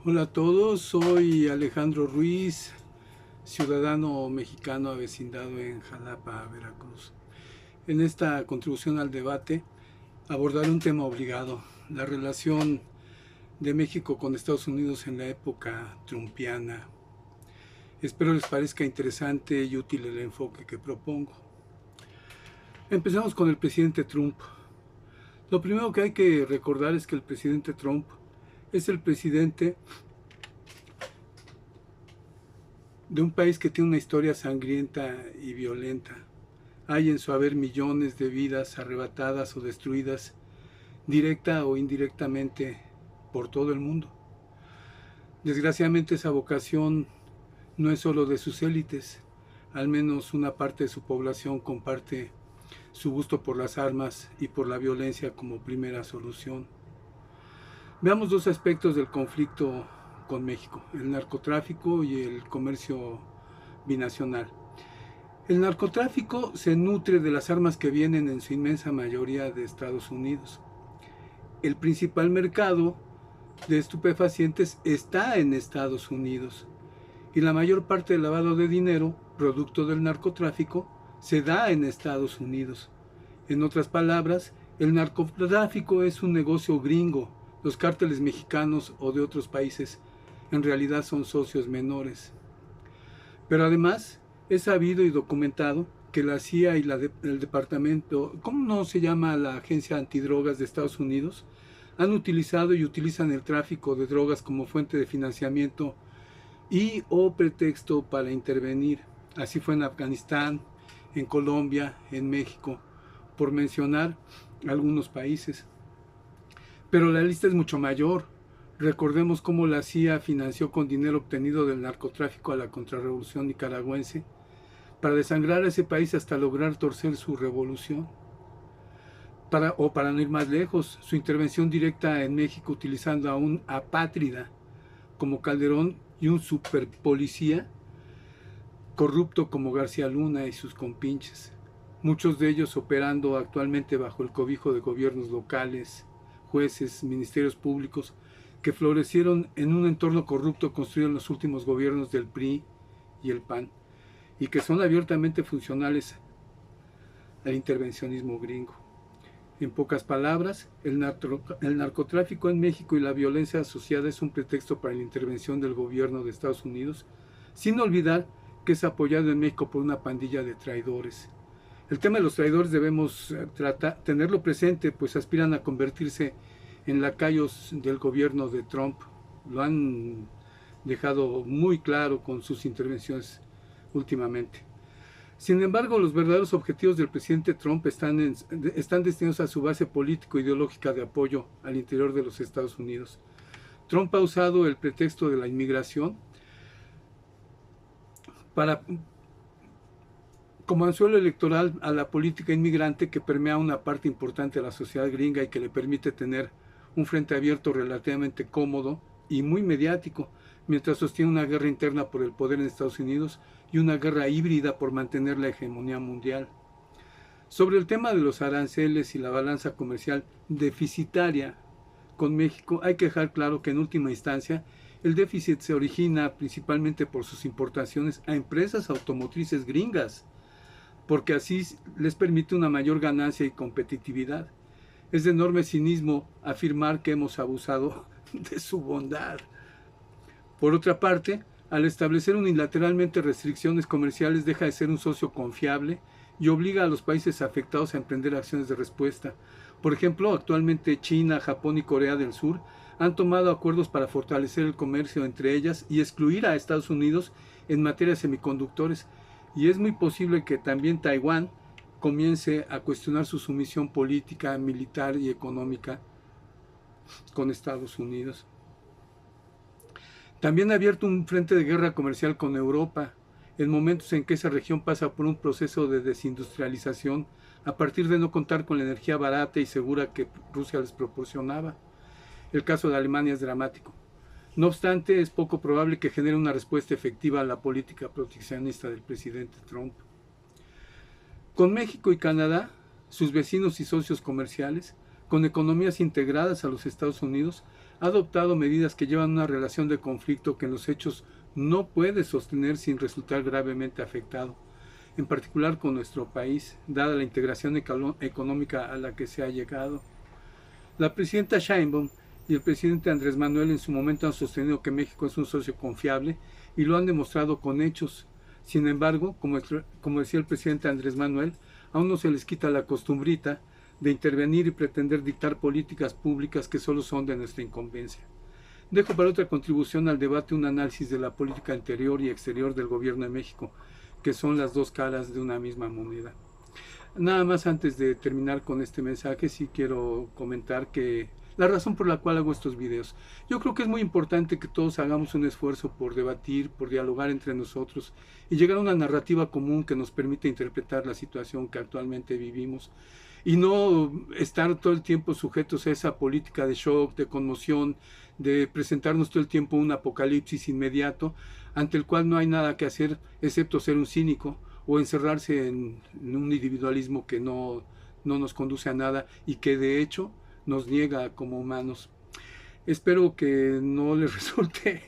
Hola a todos, soy Alejandro Ruiz, ciudadano mexicano avecindado en Jalapa, Veracruz. En esta contribución al debate abordaré un tema obligado, la relación de México con Estados Unidos en la época trumpiana. Espero les parezca interesante y útil el enfoque que propongo. Empezamos con el presidente Trump. Lo primero que hay que recordar es que el presidente Trump es el presidente de un país que tiene una historia sangrienta y violenta. Hay en su haber millones de vidas arrebatadas o destruidas, directa o indirectamente, por todo el mundo. Desgraciadamente esa vocación no es solo de sus élites, al menos una parte de su población comparte su gusto por las armas y por la violencia como primera solución. Veamos dos aspectos del conflicto con México, el narcotráfico y el comercio binacional. El narcotráfico se nutre de las armas que vienen en su inmensa mayoría de Estados Unidos. El principal mercado de estupefacientes está en Estados Unidos y la mayor parte del lavado de dinero, producto del narcotráfico, se da en Estados Unidos. En otras palabras, el narcotráfico es un negocio gringo. Los cárteles mexicanos o de otros países en realidad son socios menores. Pero además es sabido y documentado que la CIA y el departamento, ¿cómo no se llama la agencia antidrogas de Estados Unidos? Han utilizado y utilizan el tráfico de drogas como fuente de financiamiento y o pretexto para intervenir. Así fue en Afganistán, en Colombia, en México, por mencionar algunos países. Pero la lista es mucho mayor. Recordemos cómo la CIA financió con dinero obtenido del narcotráfico a la contrarrevolución nicaragüense para desangrar a ese país hasta lograr torcer su revolución. Para no ir más lejos, su intervención directa en México utilizando a un apátrida como Calderón y un superpolicía corrupto como García Luna y sus compinches, muchos de ellos operando actualmente bajo el cobijo de gobiernos locales, jueces, ministerios públicos, que florecieron en un entorno corrupto construido en los últimos gobiernos del PRI y el PAN, y que son abiertamente funcionales al intervencionismo gringo. En pocas palabras, el narcotráfico en México y la violencia asociada es un pretexto para la intervención del gobierno de Estados Unidos, sin olvidar que es apoyado en México por una pandilla de traidores. El tema de los traidores debemos tenerlo presente, pues aspiran a convertirse en lacayos del gobierno de Trump. Lo han dejado muy claro con sus intervenciones últimamente. Sin embargo, los verdaderos objetivos del presidente Trump están destinados a su base político-ideológica de apoyo al interior de los Estados Unidos. Trump ha usado el pretexto de la inmigración como anzuelo electoral a la política inmigrante que permea una parte importante de la sociedad gringa y que le permite tener un frente abierto relativamente cómodo y muy mediático, mientras sostiene una guerra interna por el poder en Estados Unidos y una guerra híbrida por mantener la hegemonía mundial. Sobre el tema de los aranceles y la balanza comercial deficitaria con México, hay que dejar claro que en última instancia el déficit se origina principalmente por sus importaciones a empresas automotrices gringas, porque así les permite una mayor ganancia y competitividad. Es de enorme cinismo afirmar que hemos abusado de su bondad. Por otra parte, al establecer unilateralmente restricciones comerciales deja de ser un socio confiable y obliga a los países afectados a emprender acciones de respuesta. Por ejemplo, actualmente China, Japón y Corea del Sur han tomado acuerdos para fortalecer el comercio entre ellas y excluir a Estados Unidos en materia de semiconductores, y es muy posible que también Taiwán comience a cuestionar su sumisión política, militar y económica con Estados Unidos. También ha abierto un frente de guerra comercial con Europa, en momentos en que esa región pasa por un proceso de desindustrialización a partir de no contar con la energía barata y segura que Rusia les proporcionaba. El caso de Alemania es dramático. No obstante, es poco probable que genere una respuesta efectiva a la política proteccionista del presidente Trump. Con México y Canadá, sus vecinos y socios comerciales, con economías integradas a los Estados Unidos, ha adoptado medidas que llevan una relación de conflicto que en los hechos no puede sostener sin resultar gravemente afectado, en particular con nuestro país, dada la integración económica a la que se ha llegado. La presidenta Sheinbaum y el presidente Andrés Manuel en su momento han sostenido que México es un socio confiable y lo han demostrado con hechos. Sin embargo, como decía el presidente Andrés Manuel, aún no se les quita la costumbrita de intervenir y pretender dictar políticas públicas que solo son de nuestra incumbencia. Dejo para otra contribución al debate un análisis de la política interior y exterior del gobierno de México, que son las dos caras de una misma moneda. Nada más antes de terminar con este mensaje, sí quiero comentar que la razón por la cual hago estos videos. Yo creo que es muy importante que todos hagamos un esfuerzo por debatir, por dialogar entre nosotros y llegar a una narrativa común que nos permita interpretar la situación que actualmente vivimos y no estar todo el tiempo sujetos a esa política de shock, de conmoción, de presentarnos todo el tiempo un apocalipsis inmediato ante el cual no hay nada que hacer excepto ser un cínico o encerrarse en un individualismo que no nos conduce a nada y que de hecho nos niega como humanos. Espero que no les resulte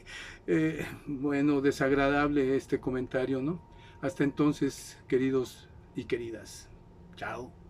bueno, desagradable este comentario, ¿no? Hasta entonces, queridos y queridas. Chao.